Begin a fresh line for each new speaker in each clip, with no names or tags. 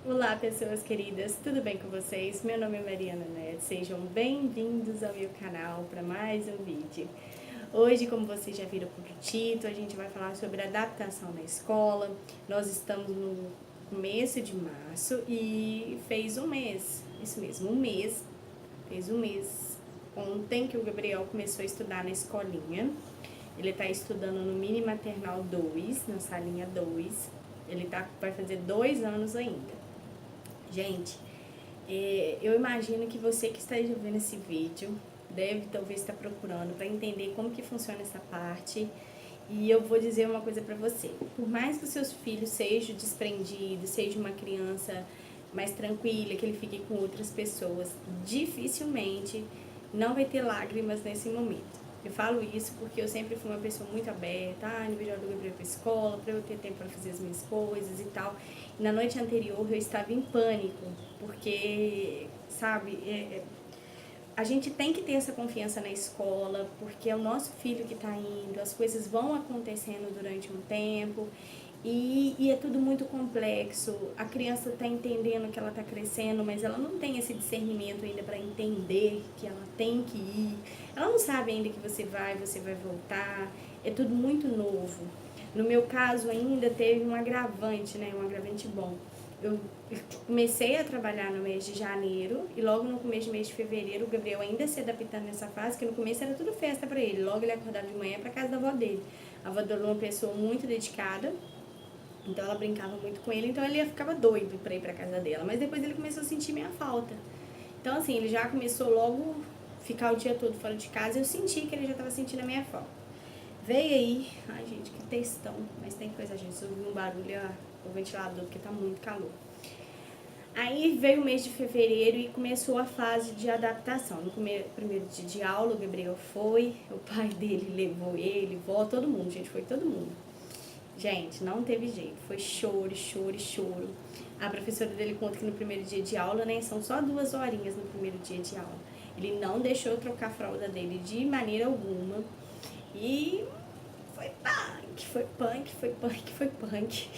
Olá, pessoas queridas, tudo bem com vocês? Meu nome é Mariana Neto, sejam bem-vindos ao meu canal para mais um vídeo. Hoje, como vocês já viram por título, a gente vai falar sobre adaptação na escola. Nós estamos no começo de março e fez um mês, isso mesmo, fez um mês ontem que o Gabriel começou a estudar na escolinha. Ele está estudando no Mini Maternal 2, na salinha 2. Vai fazer 2 anos ainda. Gente, eu imagino que você que está vendo esse vídeo deve talvez estar procurando para entender como que funciona essa parte. E eu vou dizer uma coisa para você. Por mais que os seus filhos sejam desprendidos, seja uma criança mais tranquila, que ele fique com outras pessoas, dificilmente não vai ter lágrimas nesse momento. Eu falo isso porque eu sempre fui uma pessoa muito aberta, no vídeo do Gabriel para escola, para eu ter tempo para fazer as minhas coisas e tal. E na noite anterior eu estava em pânico, porque, sabe, a gente tem que ter essa confiança na escola, porque é o nosso filho que está indo, as coisas vão acontecendo durante um tempo e é tudo muito complexo. A criança está entendendo que ela está crescendo, mas ela não tem esse discernimento ainda para entender que ela tem que ir. Ela não sabe ainda que você vai voltar. É tudo muito novo. No meu caso ainda teve um agravante, né? Um agravante bom. Eu comecei a trabalhar no mês de janeiro e logo no começo do mês de fevereiro o Gabriel ainda se adaptando nessa fase, que no começo era tudo festa para ele. Logo ele acordava de manhã para casa da avó dele. A avó dele é uma pessoa muito dedicada, então ela brincava muito com ele, então ele ficava doido para ir para casa dela. Mas depois ele começou a sentir minha falta. Então assim, ele já começou logo a ficar o dia todo fora de casa e eu senti que ele já estava sentindo a minha falta. Veio aí, ai gente, que textão, mas tem coisa, gente, se ouvir um barulho, o ventilador, porque tá muito calor. Aí veio o mês de fevereiro e começou a fase de adaptação. No primeiro dia de aula, o Gabriel foi, o pai dele levou ele, vó, todo mundo, gente, foi todo mundo. Gente, não teve jeito, foi choro, choro, choro. A professora dele conta que no primeiro dia de aula, né, são só 2 horinhas no primeiro dia de aula. Ele não deixou eu trocar a fralda dele de maneira alguma. E foi punk, foi punk, foi punk, foi punk.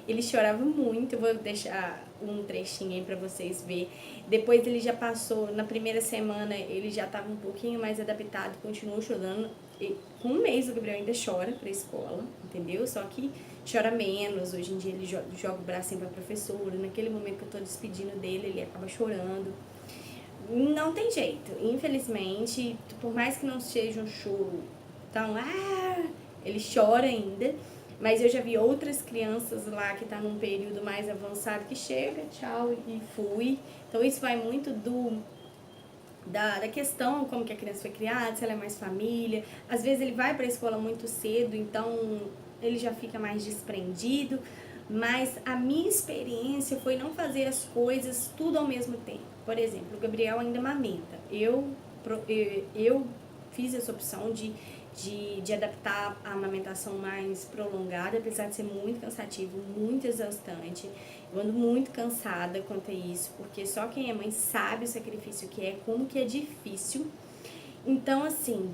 Ele chorava muito, eu vou deixar um trechinho aí pra vocês verem. Depois ele já passou, na primeira semana ele já estava um pouquinho mais adaptado, continuou chorando. E com um mês o Gabriel ainda chora pra escola, entendeu? Só que chora menos, hoje em dia ele joga o bracinho pra professora, naquele momento que eu tô despedindo dele, ele acaba chorando. Não tem jeito, infelizmente, por mais que não seja um choro tão, ele chora ainda, mas eu já vi outras crianças lá que tá num período mais avançado que chega, tchau e fui. Então isso vai muito da questão como que a criança foi criada, se ela é mais família. Às vezes ele vai para a escola muito cedo, então ele já fica mais desprendido. Mas a minha experiência foi não fazer as coisas tudo ao mesmo tempo. Por exemplo, o Gabriel ainda amamenta. Eu fiz essa opção de adaptar a amamentação mais prolongada, apesar de ser muito cansativo, muito exaustante. Eu ando muito cansada quanto a isso, porque só quem é mãe sabe o sacrifício que é, como que é difícil. Então, assim,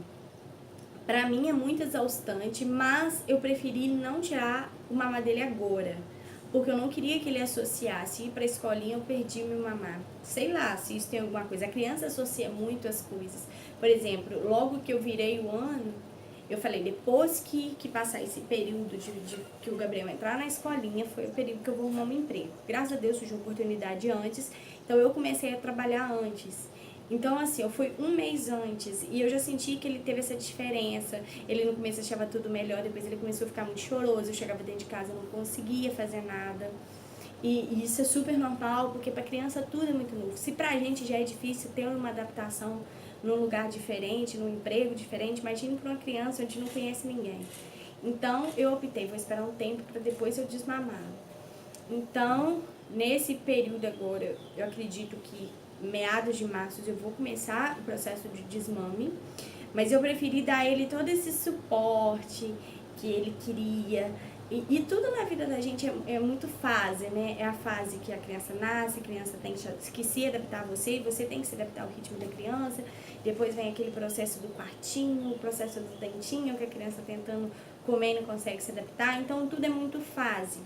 pra mim é muito exaustante, mas eu preferi não tirar o mamar dele agora. Porque eu não queria que ele associasse ir pra escolinha, eu perdi o meu mamar. Sei lá se isso tem alguma coisa. A criança associa muito as coisas. Por exemplo, logo que eu virei o ano, eu falei, depois que passar esse período de que o Gabriel entrar na escolinha, foi o período que eu vou arrumar um emprego. Graças a Deus surgiu oportunidade antes, então eu comecei a trabalhar antes. Então, assim, eu fui um mês antes e eu já senti que ele teve essa diferença. Ele no começo achava tudo melhor, depois ele começou a ficar muito choroso. Eu chegava dentro de casa, não conseguia fazer nada. E isso é super normal, porque pra criança tudo é muito novo. Se pra gente já é difícil ter uma adaptação num lugar diferente, num emprego diferente, imagine pra uma criança onde não conhece ninguém. Então, eu optei, vou esperar um tempo para depois eu desmamar. Então, nesse período agora, eu acredito que meados de março eu vou começar o processo de desmame, mas eu preferi dar a ele todo esse suporte que ele queria. E tudo na vida da gente é muito fase, né? É a fase que a criança nasce, a criança tem que se adaptar a você, e você tem que se adaptar ao ritmo da criança. Depois vem aquele processo do quartinho, o processo do dentinho, que a criança tentando comer e não consegue se adaptar. Então, tudo é muito fase.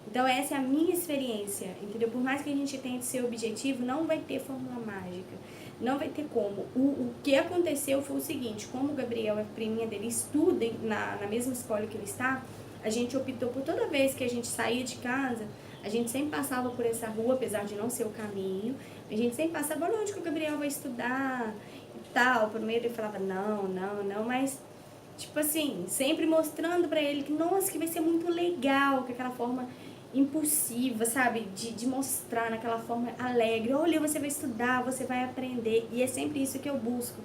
Então essa é a minha experiência, entendeu? Por mais que a gente tente ser objetivo, não vai ter fórmula mágica, não vai ter como. O que aconteceu foi o seguinte: como o Gabriel, a priminha dele, estuda na mesma escola que ele está, a gente optou por toda vez que a gente saía de casa, a gente sempre passava por essa rua, apesar de não ser o caminho, a gente sempre passava, olha onde que o Gabriel vai estudar e tal. Primeiro ele falava não, mas tipo assim, sempre mostrando pra ele que, nossa, que vai ser muito legal, que aquela forma impulsiva, sabe? De mostrar naquela forma alegre. Olha, você vai estudar, você vai aprender. E é sempre isso que eu busco.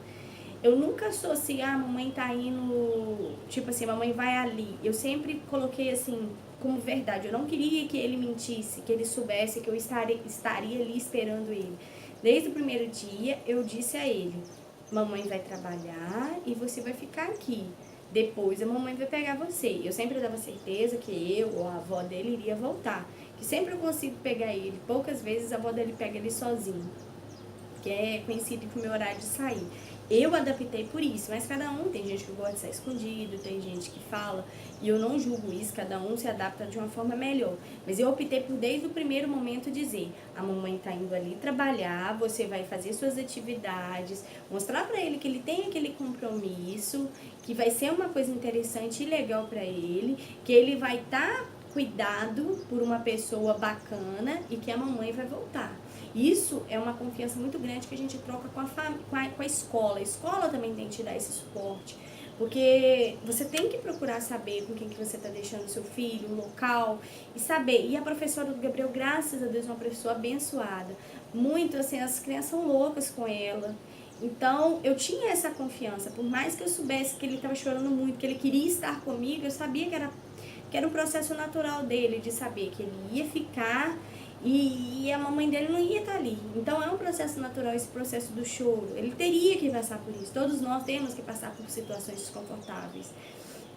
Eu nunca sou assim, a mamãe tá indo, tipo assim, a mamãe vai ali. Eu sempre coloquei assim, como verdade. Eu não queria que ele mentisse, que ele soubesse que eu estaria ali esperando ele. Desde o primeiro dia, eu disse a ele: mamãe vai trabalhar e você vai ficar aqui. Depois a mamãe vai pegar você. Eu sempre dava certeza que eu ou a avó dele iria voltar. Que sempre eu consigo pegar ele. Poucas vezes a avó dele pega ele sozinho, que é conhecido como meu horário de sair. Eu adaptei por isso, mas cada um, tem gente que gosta de sair escondido, tem gente que fala, e eu não julgo isso, cada um se adapta de uma forma melhor. Mas eu optei por, desde o primeiro momento, dizer: a mamãe tá indo ali trabalhar, você vai fazer suas atividades, mostrar para ele que ele tem aquele compromisso, que vai ser uma coisa interessante e legal para ele, que ele vai estar cuidado por uma pessoa bacana e que a mamãe vai voltar. Isso é uma confiança muito grande que a gente troca com a escola. A escola também tem que te dar esse suporte, porque você tem que procurar saber com quem que você está deixando seu filho, o local, e saber. E a professora do Gabriel, graças a Deus, é uma pessoa abençoada. Muito, assim, as crianças são loucas com ela. Então, eu tinha essa confiança. Por mais que eu soubesse que ele estava chorando muito, que ele queria estar comigo, eu sabia que era um processo natural dele, de saber que ele ia ficar e a mamãe dele não ia estar ali. Então é um processo natural esse processo do choro. Ele teria que passar por isso. Todos nós temos que passar por situações desconfortáveis.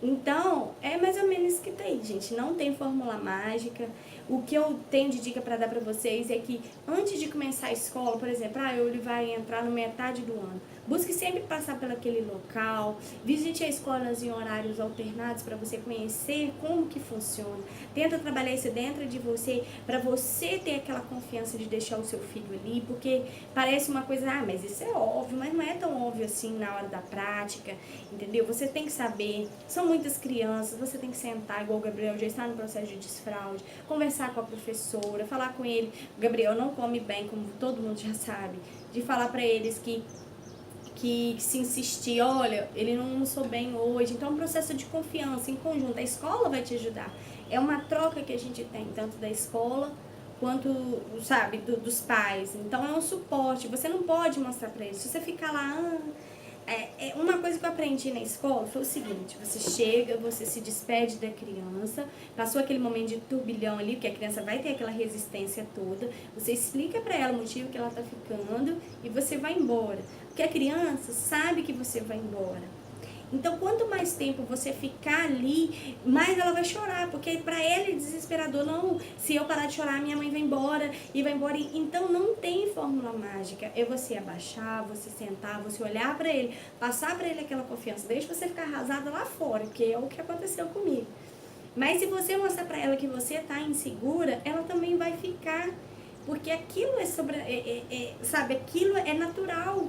Então, é mais ou menos isso que tá aí, gente. Não tem fórmula mágica. O que eu tenho de dica para dar para vocês é que, antes de começar a escola, por exemplo, ele vai entrar no metade do ano, busque sempre passar por aquele local, visite as escolas em horários alternados para você conhecer como que funciona. Tenta trabalhar isso dentro de você, para você ter aquela confiança de deixar o seu filho ali, porque parece uma coisa, mas isso é óbvio, mas não é tão óbvio assim na hora da prática, entendeu? Você tem que saber, são muitas crianças, você tem que sentar, igual o Gabriel já está no processo de desfraude, conversar com a professora, falar com ele. O Gabriel não come bem, como todo mundo já sabe, de falar para eles que se insistir, olha, ele não almoçou bem hoje. Então é um processo de confiança em conjunto. A escola vai te ajudar. É uma troca que a gente tem, tanto da escola quanto, sabe, dos pais. Então é um suporte. Você não pode mostrar para eles. Se você ficar lá... uma coisa que eu aprendi na escola foi o seguinte: você chega, você se despede da criança, passou aquele momento de turbilhão ali, porque a criança vai ter aquela resistência toda, você explica pra ela o motivo que ela tá ficando e você vai embora, porque a criança sabe que você vai embora. Então, quanto mais tempo você ficar ali, mais ela vai chorar, porque pra ela é desesperador. Não, se eu parar de chorar, minha mãe vai embora e vai embora. Então, não tem fórmula mágica. É você abaixar, você sentar, você olhar pra ele, passar pra ele aquela confiança. Deixa você ficar arrasada lá fora, que é o que aconteceu comigo. Mas se você mostrar pra ela que você tá insegura, ela também vai ficar, porque aquilo sabe, aquilo é natural.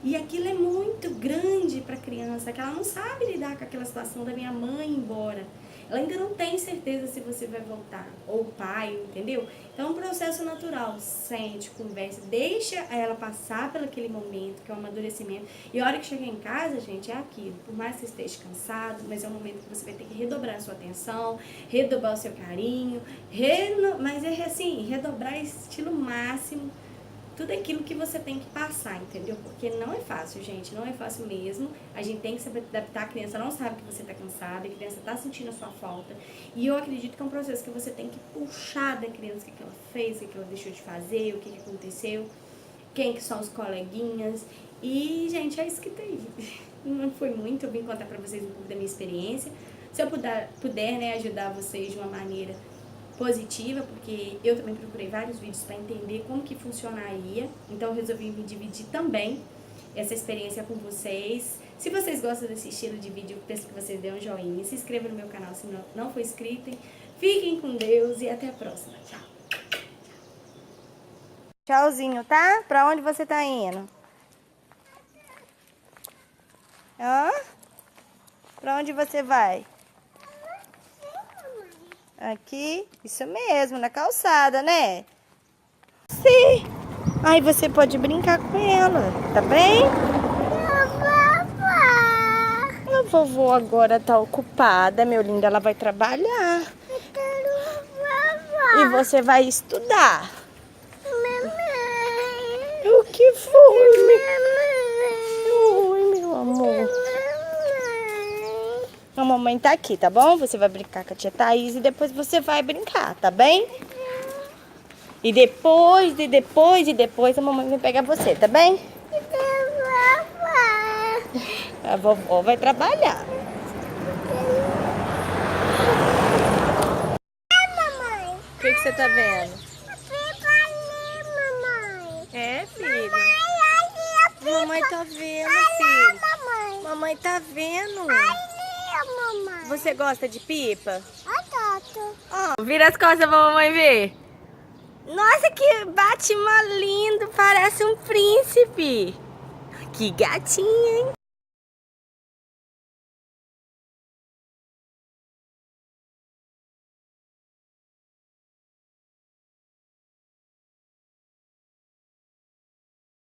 E aquilo é muito grande para a criança, que ela não sabe lidar com aquela situação da minha mãe ir embora. Ela ainda não tem certeza se você vai voltar, ou o pai, entendeu? Então é um processo natural. Sente, conversa, deixa ela passar por aquele momento, que é um amadurecimento. E a hora que chegar em casa, gente, é aquilo. Por mais que você esteja cansado, mas é um momento que você vai ter que redobrar a sua atenção, redobrar o seu carinho, mas é assim, redobrar estilo máximo tudo aquilo que você tem que passar, entendeu? Porque não é fácil, gente, não é fácil mesmo. A gente tem que se adaptar, a criança não sabe que você tá cansada, a criança tá sentindo a sua falta. E eu acredito que é um processo que você tem que puxar da criança o que ela fez, o que ela deixou de fazer, o que aconteceu, quem que são os coleguinhas. E, gente, é isso que tem. Não foi muito, eu vim contar pra vocês um pouco da minha experiência. Se eu puder, né, ajudar vocês de uma maneira positiva, porque eu também procurei vários vídeos para entender como que funcionaria, então eu resolvi me dividir também essa experiência com vocês. Se vocês gostam desse estilo de vídeo, eu peço que vocês dêem um joinha, se inscrevam no meu canal se não for inscrito, Fiquem com Deus e até a próxima. Tchau. Tchauzinho, tá? Pra onde você tá indo? Hã? Pra onde você vai? Aqui? Isso mesmo, na calçada, né? Sim. Aí você pode brincar com ela, tá bem? A vovó agora tá ocupada, meu lindo. Ela vai trabalhar. E você vai estudar. O que foi, Oi, meu amor. A mamãe tá aqui, tá bom? Você vai brincar com a tia Thaís e depois você vai brincar, tá bem? E depois a mamãe vai pegar você, tá bem? A vovó vai trabalhar. O que você tá vendo? É, filho. Mamãe tá vendo, filho. Mamãe tá vendo. Você gosta de pipa? Oh, vira as costas pra mamãe ver. Nossa, que Batman lindo. Parece um príncipe. Que gatinha, hein?